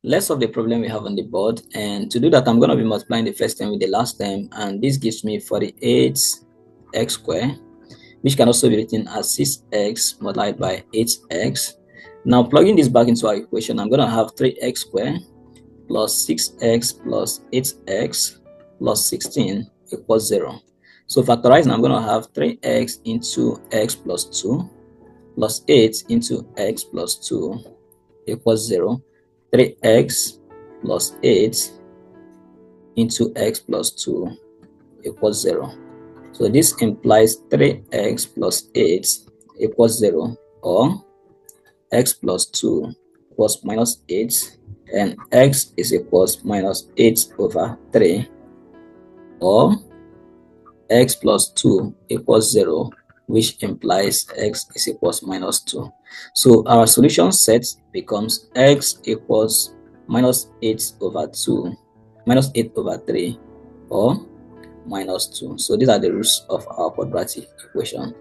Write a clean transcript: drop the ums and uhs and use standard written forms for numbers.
Let's solve the problem we have on the board, and to do that I'm going to be multiplying the first term with the last term, and this gives me 48x squared, which can also be written as 6x multiplied by 8x. Now plugging this back into our equation, I'm going to have 3x squared plus 6x plus 8x plus 16 equals 0. So factorizing, I'm going to have 3x into x plus 2 plus 8 into x plus 2 equals 0. 3x plus 8 into x plus 2 equals 0. So this implies 3x plus 8 equals 0, or x plus 2 equals minus 8, and x is equals minus 8 over 3, or x plus 2 equals 0, which implies x is equals minus 2. So our solution set becomes x equals minus 8 over 2, minus 8 over 3, or minus 2. So these are the roots of our quadratic equation.